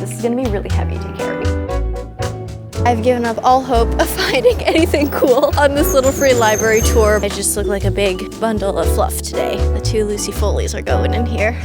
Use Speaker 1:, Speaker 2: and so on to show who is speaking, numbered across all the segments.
Speaker 1: This is gonna be really heavy to carry. I've given up all hope of finding anything cool on this little free library tour. I just look like a big bundle of fluff today. The two Lucy Foley's are going in here.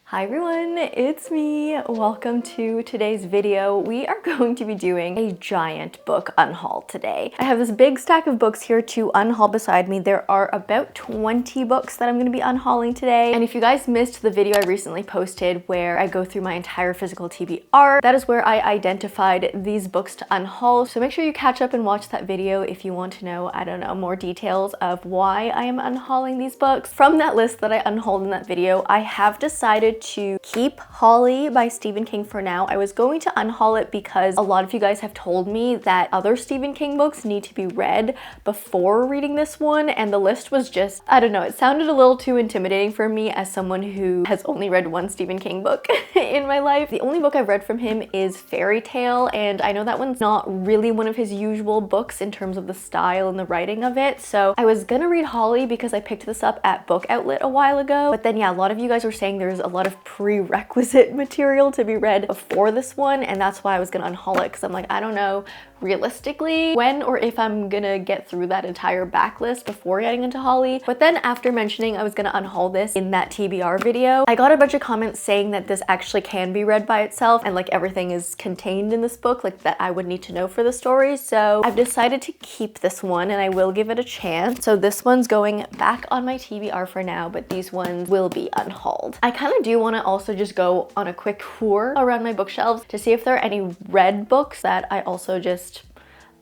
Speaker 1: Hi everyone, it's me. Welcome to today's video. We are going to be doing a giant book unhaul today. I have this big stack of books here to unhaul beside me. There are about 20 books that I'm going to be unhauling today. And if you guys missed the video I recently posted where I go through my entire physical TBR, that is where I identified these books to unhaul. So make sure you catch up and watch that video if you want to know, I don't know, more details of why I am unhauling these books. From that list that I unhauled in that video, I have decided to keep Holly by Stephen King for now. I was going to unhaul it because a lot of you guys have told me that other Stephen King books need to be read before reading this one, and the list was just, I don't know, it sounded a little too intimidating for me as someone who has only read one Stephen King book in my life. The only book I've read from him is Fairy Tale, and I know that one's not really one of his usual books in terms of the style and the writing of it, so I was gonna read Holly because I picked this up at Book Outlet a while ago, but then yeah, a lot of you guys were saying there's a lot of prerequisite material to be read before this one, and that's why I was gonna unhaul it, because I'm like, I don't know realistically when or if I'm gonna get through that entire backlist before getting into Holly. But then after mentioning I was gonna unhaul this in that TBR video, I got a bunch of comments saying that this actually can be read by itself and like everything is contained in this book, like that I would need to know for the story. So I've decided to keep this one and I will give it a chance. So this one's going back on my TBR for now, but these ones will be unhauled. I kind of do want to also just go on a quick tour around my bookshelves to see if there are any read books that I also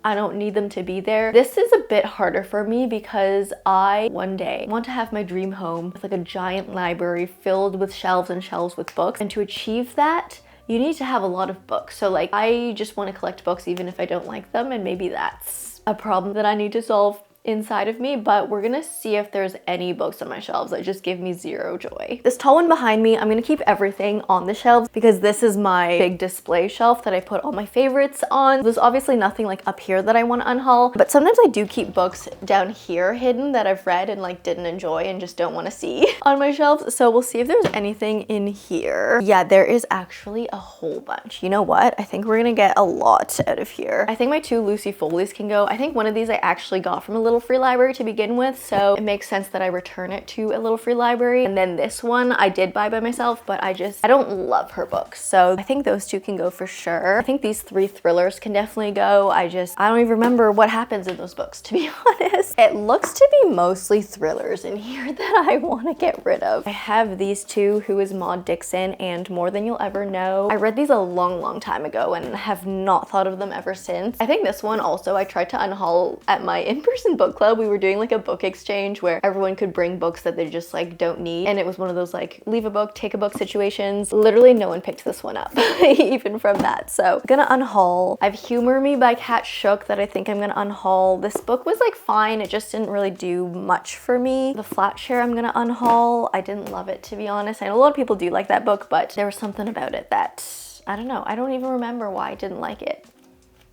Speaker 1: I don't need them to be there. This is a bit harder for me because I one day want to have my dream home with like a giant library filled with shelves and shelves with books, and to achieve that you need to have a lot of books. So like I just want to collect books even if I don't like them, and maybe that's a problem that I need to solve inside of me, but we're gonna see if there's any books on my shelves that just give me zero joy. This tall one behind me, I'm gonna keep everything on the shelves because this is my big display shelf that I put all my favorites on. There's obviously nothing like up here that I want to unhaul, but sometimes I do keep books down here hidden that I've read and like didn't enjoy and just don't want to see on my shelves. So we'll see if there's anything in here. Yeah, there is actually a whole bunch. You know what? I think we're gonna get a lot out of here. I think my two Lucy Foley's can go. I think one of these I actually got from a little free library to begin with, so it makes sense that I return it to a little free library. And then this one I did buy by myself, but I don't love her books, so I think those two can go for sure. I think these three thrillers can definitely go. I don't even remember what happens in those books, to be honest. It looks to be mostly thrillers in here that I want to get rid of. I have these two, Who is Maud Dixon and More Than You'll Ever Know. I read these a long time ago and have not thought of them ever since. I think this one also I tried to unhaul at my in-person book club. We were doing like a book exchange where everyone could bring books that they just like don't need, and it was one of those like leave a book, take a book situations. Literally no one picked this one up even from that. So I'm gonna unhaul. I've Humor Me by Cat Shook that I think I'm gonna unhaul. This book was like fine, it just didn't really do much for me. The Flat Share I'm gonna unhaul. I didn't love it, to be honest. I know a lot of people do like that book, but there was something about it that I don't know. I don't even remember why I didn't like it,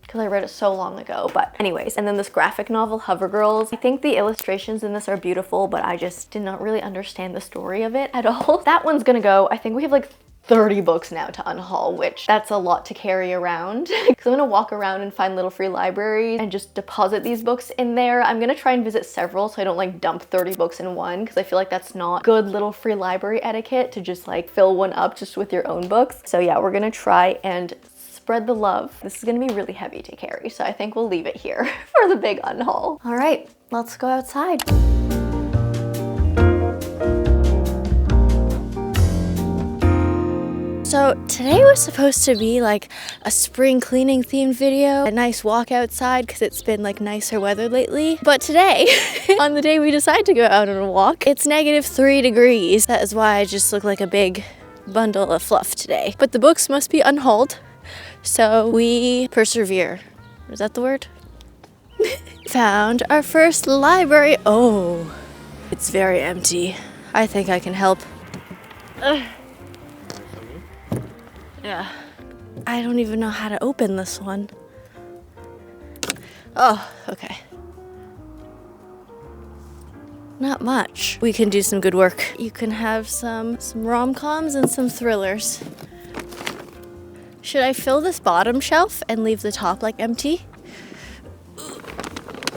Speaker 1: because I read it so long ago. But anyways, and then this graphic novel, Hover Girls. I think the illustrations in this are beautiful, but I just did not really understand the story of it at all. That one's gonna go. I think we have like 30 books now to unhaul, which that's a lot to carry around. Because I'm gonna walk around and find little free libraries and just deposit these books in there. I'm gonna try and visit several so I don't like dump 30 books in one, because I feel like that's not good little free library etiquette to just like fill one up just with your own books. So yeah, we're gonna try and spread the love. This is gonna be really heavy to carry, so I think we'll leave it here for the big unhaul. All right, let's go outside. So today was supposed to be like a spring cleaning themed video, a nice walk outside because it's been like nicer weather lately. But today, on the day we decide to go out on a walk, it's -3 degrees. That is why I just look like a big bundle of fluff today. But the books must be unhauled, so we persevere. Is that the word? Found our first library. Oh, it's very empty. I think I can help. Yeah. I don't even know how to open this one. Oh, okay. Not much. We can do some good work. You can have some rom-coms and some thrillers. Should I fill this bottom shelf and leave the top like empty?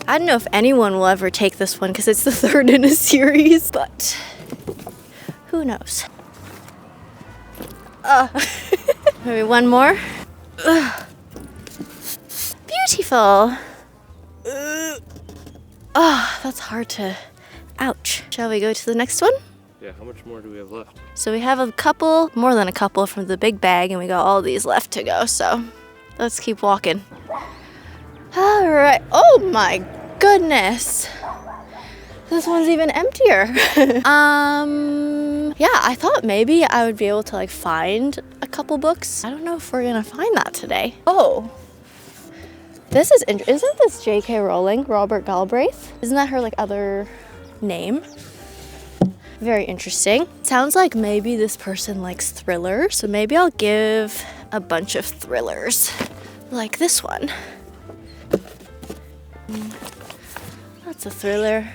Speaker 1: I don't know if anyone will ever take this one because it's the third in a series, but who knows? Maybe one more. Beautiful. Oh, that's hard to, ouch. Shall we go to the next one?
Speaker 2: Yeah, how much more do we have left?
Speaker 1: So we have a couple, more than a couple from the big bag, and we got all these left to go, so let's keep walking. All right, oh my goodness. This one's even emptier. Yeah, I thought maybe I would be able to like find a couple books. I don't know if we're gonna find that today. Oh, this is interesting. Isn't this J.K. Rowling, Robert Galbraith? Isn't that her like other name? Very interesting. Sounds like maybe this person likes thrillers, so maybe I'll give a bunch of thrillers, like this one. That's a thriller.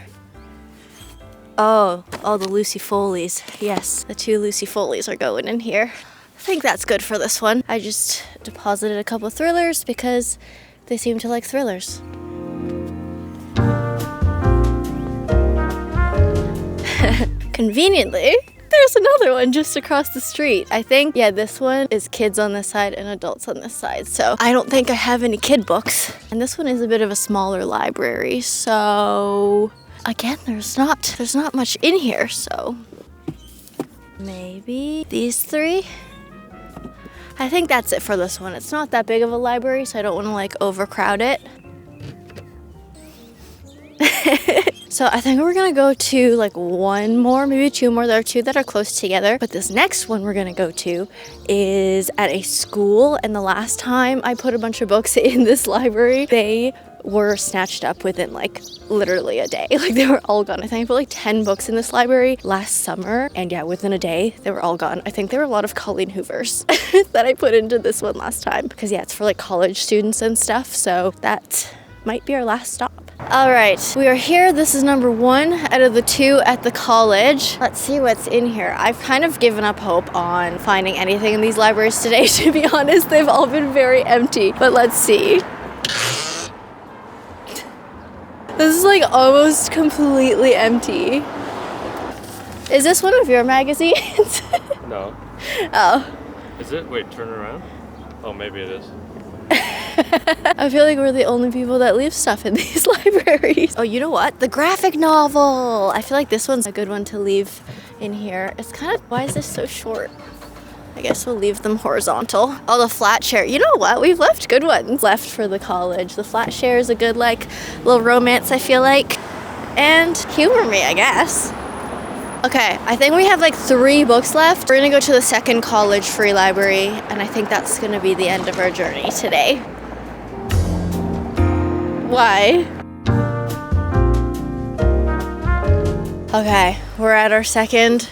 Speaker 1: Oh, the Lucy Foley's. Yes, the 2 Lucy Foley's are going in here. I think that's good for this one. I just deposited a couple of thrillers because they seem to like thrillers. Conveniently, there's another one just across the street. I think, yeah, this one is kids on this side and adults on this side. So I don't think I have any kid books. And this one is a bit of a smaller library. So again, there's not much in here. So maybe these 3. I think that's it for this one. It's not that big of a library, so I don't want to like overcrowd it. So I think we're gonna go to like one more, maybe 2 more. There are 2 that are close together. But this next one we're gonna go to is at a school. And the last time I put a bunch of books in this library, they were snatched up within like literally a day. Like they were all gone. I think I put like 10 books in this library last summer. And yeah, within a day, they were all gone. I think there were a lot of Colleen Hoovers that I put into this one last time. Because yeah, it's for like college students and stuff. So that might be our last stop. All right, we are here. This is number 1 out of the 2 at the college. Let's see what's in here. I've kind of given up hope on finding anything in these libraries today, to be honest. They've all been very empty, but let's see. This is like almost completely empty. Is this one of your magazines?
Speaker 2: No.
Speaker 1: Oh.
Speaker 2: Is it? Wait, turn around. Oh, maybe it is.
Speaker 1: I feel like we're the only people that leave stuff in these libraries. Oh, you know what? The graphic novel. I feel like this one's a good one to leave in here. It's kind of, why is this so short? I guess we'll leave them horizontal. Oh, the flat share. You know what? We've left good ones left for the college. The flat share is a good like little romance, I feel like. And humor me, I guess. Okay, I think we have like 3 books left. We're gonna go to the second college free library, and I think that's gonna be the end of our journey today. Why? Okay, we're at our second.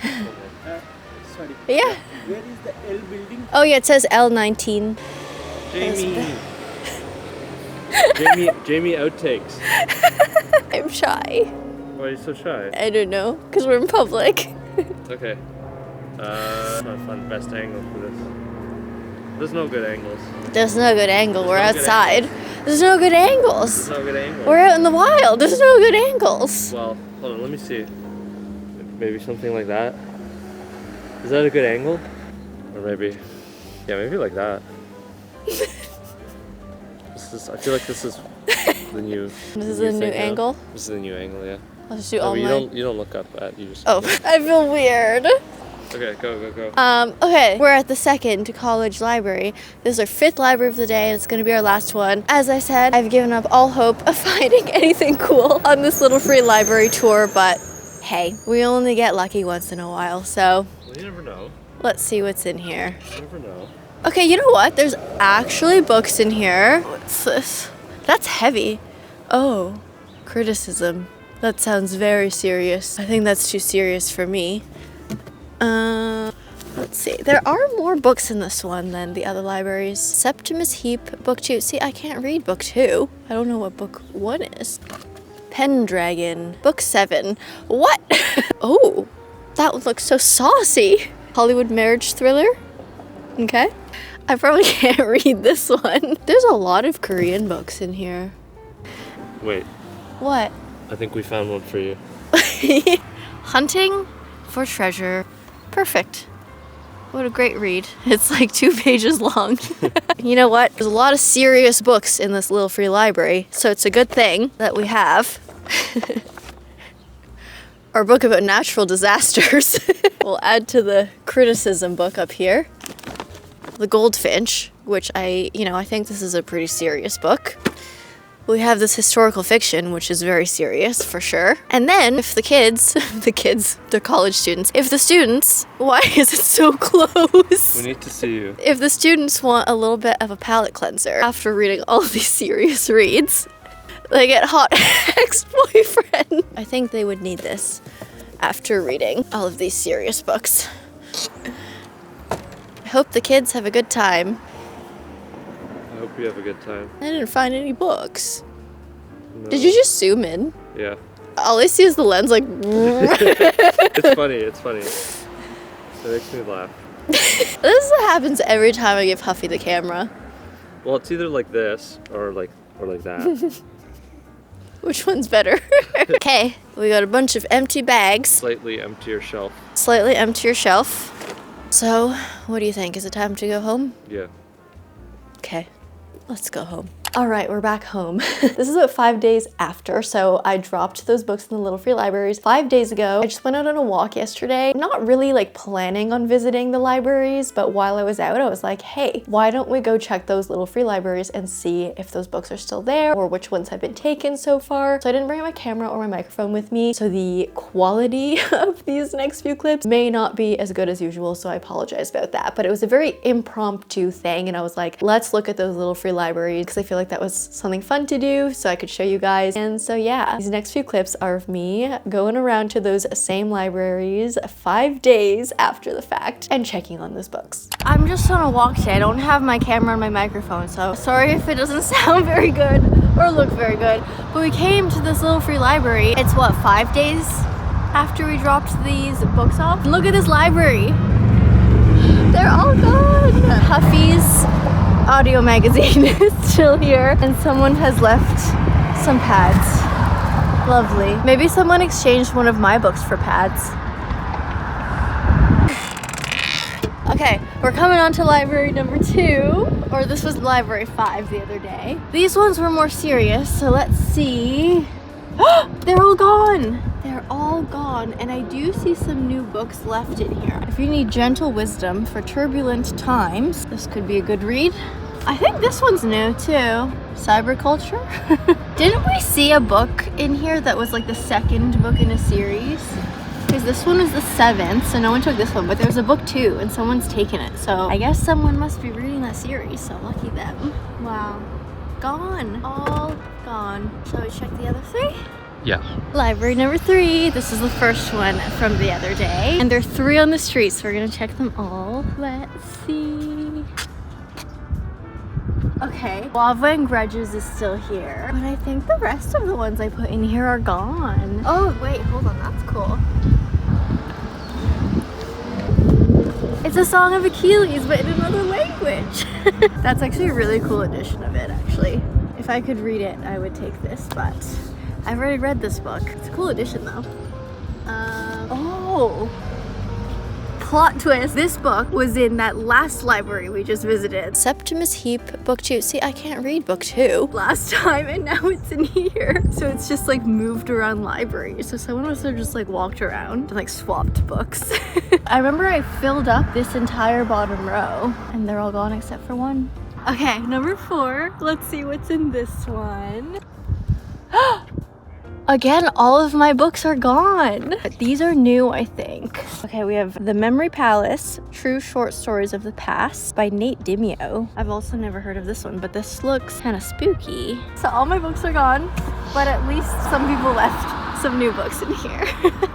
Speaker 3: Sorry.
Speaker 1: Yeah.
Speaker 3: Where is the L building?
Speaker 1: Oh yeah, it says L19.
Speaker 2: Jamie outtakes.
Speaker 1: I'm shy.
Speaker 2: Why are you so shy?
Speaker 1: I don't know, because we're in public.
Speaker 2: Okay. Not fun. Best angle for this. There's no good angles.
Speaker 1: There's no good angle. We're
Speaker 2: There's no good
Speaker 1: outside. There's no good angles.
Speaker 2: There's no good angle.
Speaker 1: We're out in the wild. There's no good angles.
Speaker 2: Well, hold on. Let me see. Maybe something like that. Is that a good angle? Or maybe, yeah, maybe like that. I feel like this is the new.
Speaker 1: This is the new angle.
Speaker 2: This is the new angle, yeah.
Speaker 1: I'll just do
Speaker 2: No,
Speaker 1: all
Speaker 2: but
Speaker 1: my.
Speaker 2: you don't look up at. You just.
Speaker 1: Oh, I feel weird.
Speaker 2: Okay, go.
Speaker 1: Okay, we're at the second college library. This is our 5th library of the day, and it's gonna be our last one. As I said, I've given up all hope of finding anything cool on this little free library tour, but hey, we only get lucky once in a while, so
Speaker 2: Well, you never know.
Speaker 1: let's see what's in here.
Speaker 2: You never know.
Speaker 1: Okay, you know what? There's actually books in here. What's this? That's heavy. Oh, criticism. That sounds very serious. I think that's too serious for me. Let's see. There are more books in this one than the other libraries. Septimus Heap, book 2. See, I can't read book 2. I don't know what book 1 is. Pendragon, book 7. What? Oh, that would look so saucy. Hollywood marriage thriller. Okay. I probably can't read this one. There's a lot of Korean books in here.
Speaker 2: Wait,
Speaker 1: What?
Speaker 2: I think we found one for you.
Speaker 1: Hunting for treasure. Perfect. What a great read. It's like 2 pages long. You know what? There's a lot of serious books in this little free library, so it's a good thing that we have our book about natural disasters. We'll add to the criticism book up here. The Goldfinch, which I think this is a pretty serious book. We have this historical fiction, which is very serious for sure. And then if the kids, they're college students. If the students, why is it so close?
Speaker 2: We need to see you.
Speaker 1: If the students want a little bit of a palate cleanser after reading all of these serious reads, they get Hot Ex-Boyfriend. I think they would need this after reading all of these serious books. I hope the kids have a good time.
Speaker 2: I hope you have a good time.
Speaker 1: I didn't find any books.
Speaker 2: No.
Speaker 1: Did you just zoom in?
Speaker 2: Yeah.
Speaker 1: All I see is the lens like...
Speaker 2: It's funny, it's funny. It makes me laugh.
Speaker 1: This is what happens every time I give Huffy the camera.
Speaker 2: Well, it's either like this or like that.
Speaker 1: Which one's better? Okay, we got a bunch of empty bags.
Speaker 2: Slightly emptier shelf.
Speaker 1: Slightly emptier shelf. So, what do you think? Is it time to go home?
Speaker 2: Yeah.
Speaker 1: Okay, let's go home. All right, we're back home. This is about 5 days after, so I dropped those books in the little free libraries 5 days ago. I just went out on a walk yesterday, not really like planning on visiting the libraries, but while I was out, I was like, hey, why don't we go check those little free libraries and see if those books are still there or which ones have been taken so far. So I didn't bring my camera or my microphone with me, so the quality of these next few clips may not be as good as usual, so I apologize about that. But it was a very impromptu thing, and I was like, let's look at those little free libraries because I feel like that was something fun to do so I could show you guys. And so yeah, these next few clips are of me going around to those same libraries 5 days after the fact and checking on those books. I'm just on a walk today. I don't have my camera and my microphone, so sorry if it doesn't sound very good or look very good. But we came to this little free library. It's what, 5 days after we dropped these books off? And look at this library. They're all gone. Huffy's audio magazine is still here, and someone has left some pads. Lovely. Maybe someone exchanged one of my books for pads. Okay, we're coming on to library number 2, or this was library 5 the other day. These ones were more serious, so let's see. They're all gone. They're all gone, and I do see some new books left in here. If you need gentle wisdom for turbulent times, this could be a good read. I think this one's new too. Cyberculture? Didn't we see a book in here that was like the 2nd book in a series? Because this one was the 7th, so no one took this one, but there was a book 2 and someone's taken it. So I guess someone must be reading that series, so lucky them. Wow. Gone. All gone. Shall we check the other 3?
Speaker 2: Yeah.
Speaker 1: Library number 3. This is the first one from the other day. And there are 3 on the street, so we're gonna check them all. Let's see. Okay, Lava and Grudges is still here. But I think the rest of the ones I put in here are gone. Oh, wait, hold on, that's cool. It's a Song of Achilles, but in another language. That's actually a really cool edition of it, actually. If I could read it, I would take this, but I've already read this book. It's a cool edition, though. Oh! Plot twist. This book was in that last library we just visited. Septimus Heap, book 2. See, I can't read book 2 last time, and now it's in here. So it's just like moved around libraries. So someone must have just like walked around and like swapped books. I remember I filled up this entire bottom row, and they're all gone except for one. Okay, number 4. Let's see what's in this one. Again, all of my books are gone. These are new, I think. Okay, we have The Memory Palace, True Short Stories of the Past by Nate Dimeo. I've also never heard of this one, but this looks kind of spooky. So all my books are gone, but at least some people left some new books in here.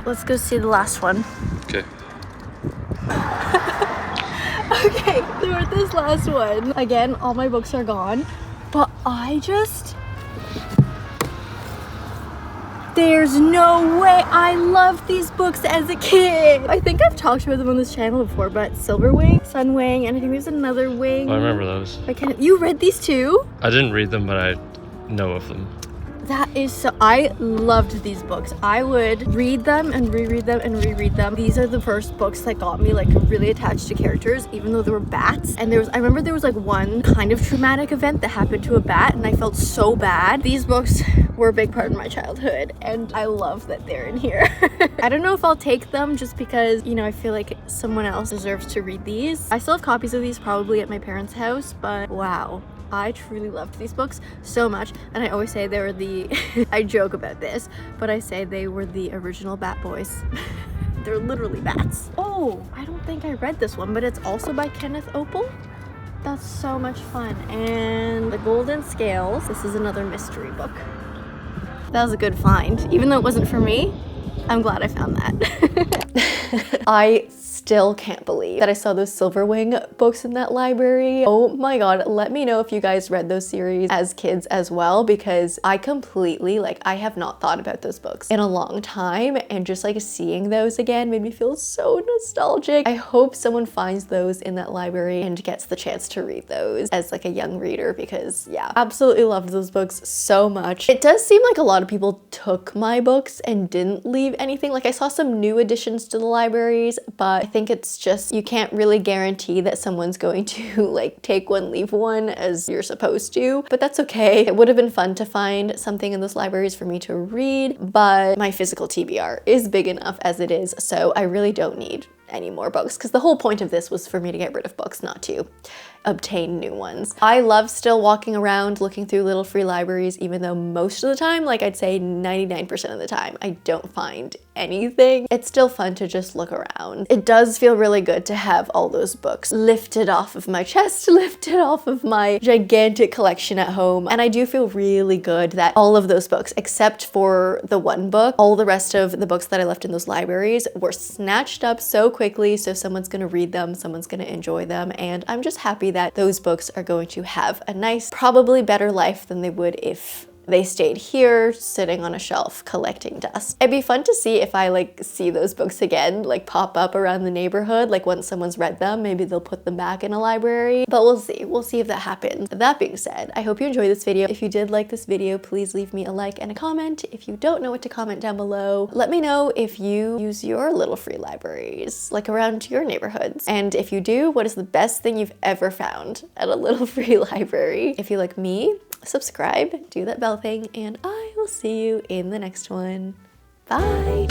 Speaker 1: Let's go see the last one.
Speaker 2: Okay.
Speaker 1: Okay, so at this last one, again, all my books are gone, but There's no way. I loved these books as a kid. I think I've talked about them on this channel before, but Silver Wing, Sun Wing, and I think there's another wing.
Speaker 2: I remember those.
Speaker 1: You read these too?
Speaker 2: I didn't read them, but I know of them.
Speaker 1: That is so, I loved these books. I would read them and reread them and reread them. These are the first books that got me like really attached to characters, even though there were bats. And I remember there was like one kind of traumatic event that happened to a bat and I felt so bad. These books were a big part of my childhood and I love that they're in here. I don't know if I'll take them just because, you know, I feel like someone else deserves to read these. I still have copies of these probably at my parents' house, but wow. I truly loved these books so much, and I always say they were the I joke about this, but I say they were the original Bat Boys. They're literally bats. Oh, I don't think I read this one, but it's also by Kenneth Opel. That's so much fun. And The Golden Scales. This is another mystery book. That was a good find. Even though it wasn't for me, I'm glad I found that. I still can't believe that I saw those Silver Wing books in that library. Oh my god, let me know if you guys read those series as kids as well, because I completely, like, I have not thought about those books in a long time, and just like seeing those again made me feel so nostalgic. I hope someone finds those in that library and gets the chance to read those as like a young reader, because yeah, absolutely loved those books so much. It does seem like a lot of people took my books and didn't leave anything. Like I saw some new additions to the libraries, but I think it's just, you can't really guarantee that someone's going to like take one, leave one as you're supposed to, but that's okay. It would have been fun to find something in those libraries for me to read, but my physical TBR is big enough as it is, so I really don't need any more books, because the whole point of this was for me to get rid of books, not to obtain new ones. I love still walking around looking through little free libraries, even though most of the time, like I'd say 99% of the time, I don't find anything. It's still fun to just look around. It does feel really good to have all those books lifted off of my chest, lifted off of my gigantic collection at home, and I do feel really good that all of those books, except for the one book, all the rest of the books that I left in those libraries were snatched up so quickly, so someone's gonna read them, someone's gonna enjoy them, and I'm just happy that those books are going to have a nice, probably better life than they would if they stayed here sitting on a shelf collecting dust. It'd be fun to see if I like see those books again, like pop up around the neighborhood, like once someone's read them, maybe they'll put them back in a library, but we'll see if that happens. That being said, I hope you enjoyed this video. If you did like this video, please leave me a like and a comment. If you don't know what to comment down below, let me know if you use your little free libraries, like around your neighborhoods. And if you do, what is the best thing you've ever found at a little free library? If you like me, subscribe, do that bell thing, and I will see you in the next one. Bye!